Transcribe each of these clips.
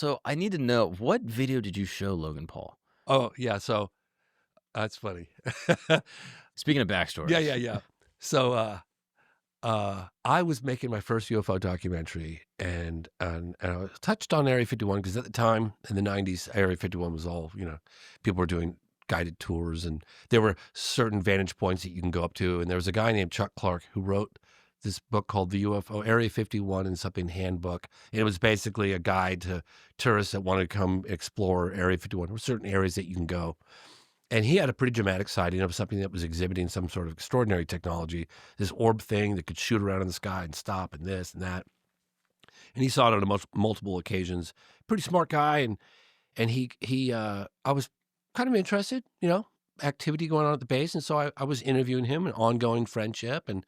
So I need to know, what video did you show Logan Paul? Oh, yeah, so that's funny. Speaking of Yeah, backstories. yeah, yeah. So, I was making my first UFO documentary, and I was touched on Area 51 because at the time, in the '90s, Area 51 was all, people were doing guided tours, and there were certain vantage points that you can go up to, and there was a guy named Chuck Clark who wrote this book called The UFO Area 51 and something handbook. And it was basically a guide to tourists that wanted to come explore Area 51. There were certain areas that you can go. And he had a pretty dramatic sighting of something that was exhibiting some sort of extraordinary technology, this orb thing that could shoot around in the sky and stop and this and that. And he saw it on multiple occasions. Pretty smart guy, and I was kind of interested, activity going on at the base, and so I was interviewing him, an ongoing friendship, and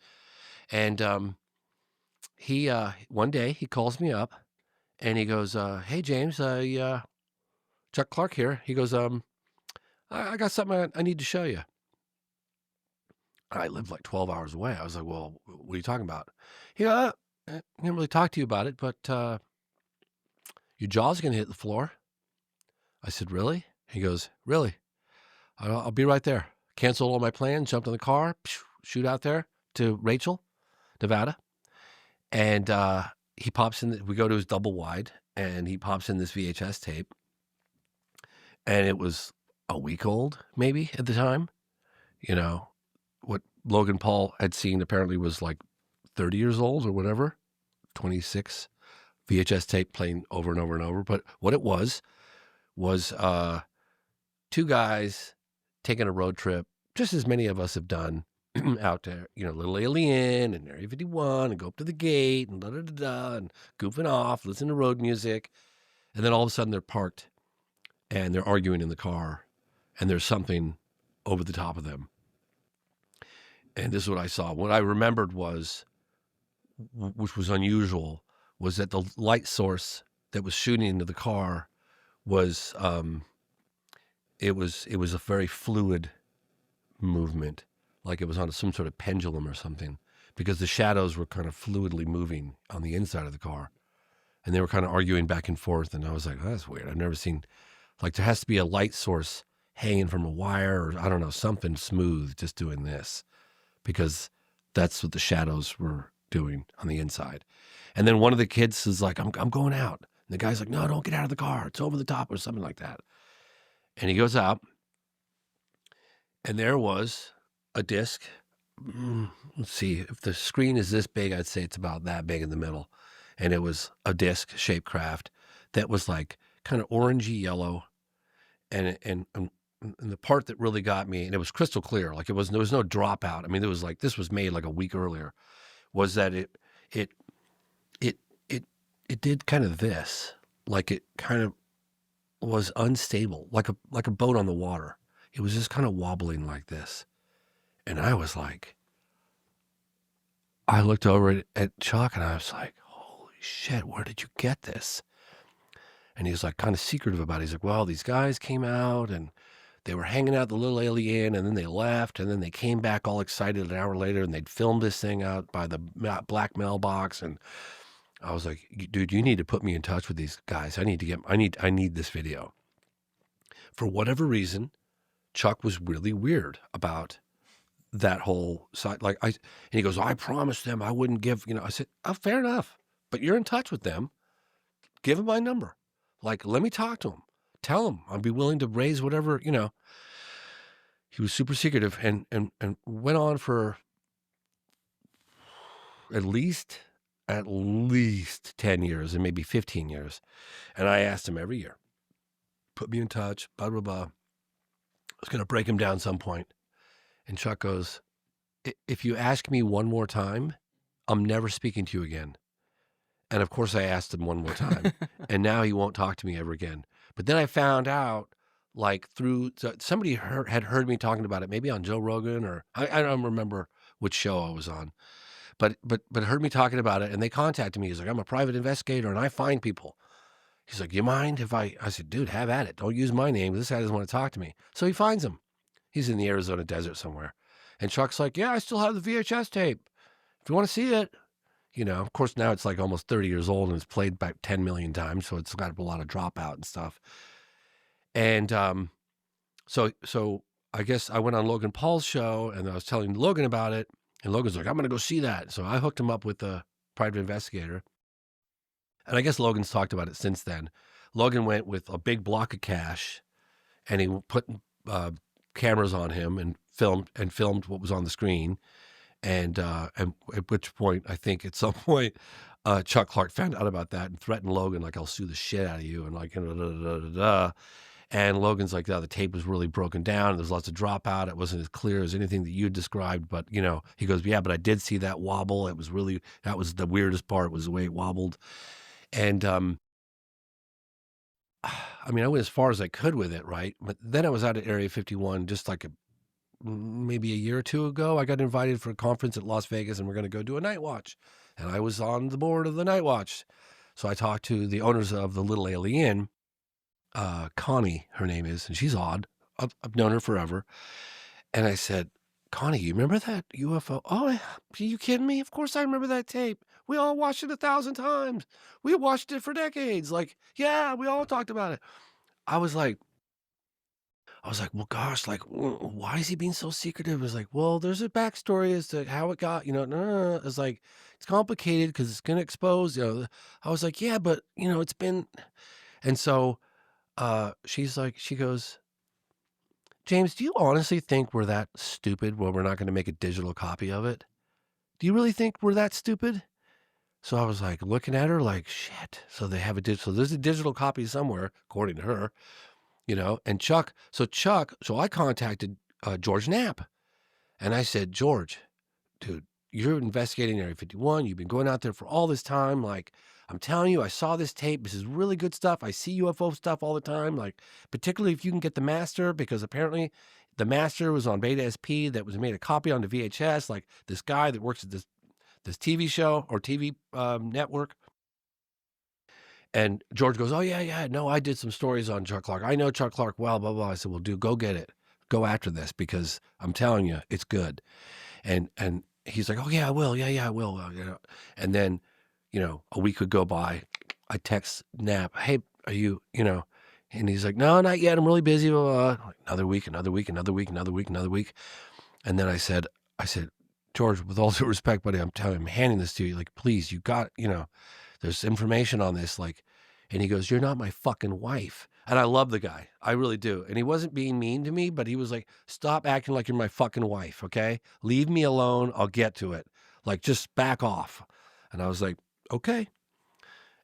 he one day he calls me up and he goes, "Hey James, Chuck Clark here." He goes, I got something I need to show you." I lived like 12 hours away. I was like, "Well, what are you talking about?" He goes, I didn't really talk to you about it, but your jaw's going to hit the floor." I said, "Really?" He goes, "Really? I'll be right there." Canceled all my plans, jumped in the car, shoot out there to Rachel, Nevada. And he pops in, we go to his double wide, and he pops in this VHS tape. And it was a week old, maybe at the time. What Logan Paul had seen apparently was like 30 years old or whatever, 26 VHS tape playing over and over and over. But what it was two guys taking a road trip, just as many of us have done out there, Little Alien and Area 51 and go up to the gate and da-da-da-da and goofing off, listening to road music. And then all of a sudden they're parked and they're arguing in the car and there's something over the top of them. And this is what I saw. What I remembered was, which was unusual, was that the light source that was shooting into the car was, it was a very fluid movement, like it was on some sort of pendulum or something, because the shadows were kind of fluidly moving on the inside of the car. And they were kind of arguing back and forth. And I was like, oh, that's weird. I've never seen, like, there has to be a light source hanging from a wire or I don't know, something smooth just doing this, because that's what the shadows were doing on the inside. And then one of the kids is like, I'm going out. And the guy's like, no, don't get out of the car. It's over the top or something like that. And he goes out, and there was a disc. Let's see, if the screen is this big, I'd say it's about that big in the middle. And it was a disc-shaped craft that was like kind of orangey yellow. And the part that really got me, and it was crystal clear, like there was no dropout. I mean, this was made like a week earlier, was that it did kind of this, like it kind of was unstable, like a boat on the water. It was just kind of wobbling like this. And I was like, I looked over at Chuck and I was like, holy shit, where did you get this? And he was like kind of secretive about it. He's like, well, these guys came out and they were hanging out the Little Alien, and then they left, and then they came back all excited an hour later, and they'd filmed this thing out by the black mailbox. And I was like, dude, you need to put me in touch with these guys. I need this video. For whatever reason, Chuck was really weird about that whole side. And he goes, I promised them I wouldn't give, I said, oh, fair enough, but you're in touch with them. Give them my number. Like, let me talk to them. Tell him I'd be willing to raise whatever, He was super secretive and went on for at least 10 years and maybe 15 years. And I asked him every year, put me in touch, blah, blah, blah. I was going to break him down some point. And Chuck goes, if you ask me one more time, I'm never speaking to you again. And of course I asked him one more time, and now he won't talk to me ever again. But then I found out, like somebody had heard me talking about it, maybe on Joe Rogan or I don't remember which show I was on, but heard me talking about it, and they contacted me. He's like, I'm a private investigator and I find people. He's like, you mind if I said, dude, have at it. Don't use my name. This guy doesn't want to talk to me. So he finds him. He's in the Arizona desert somewhere. And Chuck's like, yeah, I still have the VHS tape. If you want to see it, You know, of course, now it's like almost 30 years old and it's played about 10 million times, so it's got a lot of dropout and stuff. And so I guess I went on Logan Paul's show and I was telling Logan about it, and Logan's like, "I'm gonna go see that." So I hooked him up with a private investigator, and I guess Logan's talked about it since then. Logan went with a big block of cash, and he put cameras on him and filmed what was on the screen. And at which point, I think at some point, Chuck Clark found out about that and threatened Logan, like, "I'll sue the shit out of you," and like, da, da, da, da, da. And Logan's like, "Yeah, the tape was really broken down. There's lots of dropout. It wasn't as clear as anything that you described." But, you know, he goes, "Yeah, but I did see that wobble. It was really, that was the weirdest part, was the way it wobbled." And, I mean, I went as far as I could with it, right? But then I was out at Area 51 just like maybe a year or two ago. I got invited for a conference at Las Vegas, and we're going to go do a night watch. And I was on the board of the night watch. So I talked to the owners of the Little Alien, Connie, her name is, and she's odd. I've known her forever. And I said, "Connie, you remember that UFO?" "Oh, are you kidding me? Of course I remember that tape. We all watched it 1,000 times. We watched it for decades. Like, yeah, we all talked about it." I was like, "Well, gosh, like, why is he being so secretive?" It was like, "Well, there's a backstory as to how it got, you know, no, no, no." It's like, "It's complicated because it's going to expose, you know." I was like, "Yeah, but, you know, it's been," and so she's like, she goes, "James, do you honestly think we're that stupid where we're not going to make a digital copy of it? Do you really think we're that stupid?" So I was like looking at her like, shit. So they have a digital, so there's a digital copy somewhere, according to her, you know, and so I contacted George Knapp, and I said, "George, dude, you're investigating Area 51. You've been going out there for all this time. Like, I'm telling you, I saw this tape. This is really good stuff. I see UFO stuff all the time. Like, particularly if you can get the master, because apparently the master was on Beta SP that was made a copy onto VHS. Like, this guy that works at this TV show or TV network." And George goes, "Oh, yeah, yeah. No, I did some stories on Chuck Clark. I know Chuck Clark well, blah, blah." I said, "Well, dude, go get it. Go after this because I'm telling you, it's good." And he's like, "Oh, yeah, I will. Yeah, yeah, I will." You know? And then, you know, a week would go by. I text Knapp, "Hey, are you, you know," and he's like, "No, not yet. I'm really busy." Blah, blah, blah. Like, another week, another week, another week, another week, another week. And then I said, "George, with all due respect, buddy, I'm telling you, I'm handing this to you. Like, please, you got, you know, there's information on this." Like, and he goes, "You're not my fucking wife." And I love the guy. I really do. And he wasn't being mean to me, but he was like, "Stop acting like you're my fucking wife, okay? Leave me alone. I'll get to it. Like, just back off." And I was like, "Okay."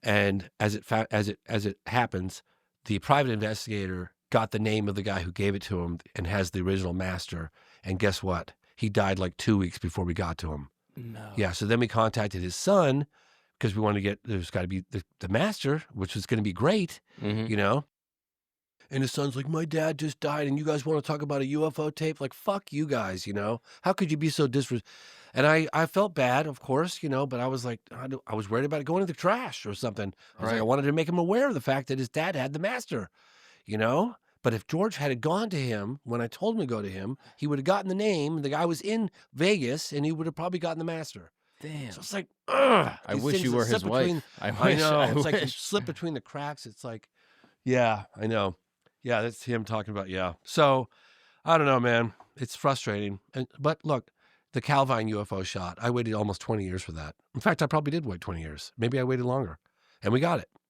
And as it happens, the private investigator got the name of the guy who gave it to him and has the original master. And guess what? He died like 2 weeks before we got to him. No. Yeah, so then we contacted his son because we wanted to get, there's got to be the master, which was going to be great, Mhm. you know? And his son's like, "My dad just died, and you guys want to talk about a UFO tape?" Like, fuck you guys, you know? How could you be so And I felt bad, of course, you know, but I was like, I was worried about it going to the trash or something. I was like, I Right. wanted to make him aware of the fact that his dad had the master, you know? But if George had gone to him when I told him to go to him, he would have gotten the name. The guy was in Vegas, and he would have probably gotten the master. So Damn. it's like, ugh, I these wish things you that were slip his between. wife. I I wish. know. I It's like they wish. slip between the cracks. It's like, yeah, I know. Yeah, that's him talking about, yeah. So I don't know, man. It's frustrating. But look, the Calvine UFO shot, I waited almost 20 years for that. In fact, I probably did wait 20 years. Maybe I waited longer. And we got it.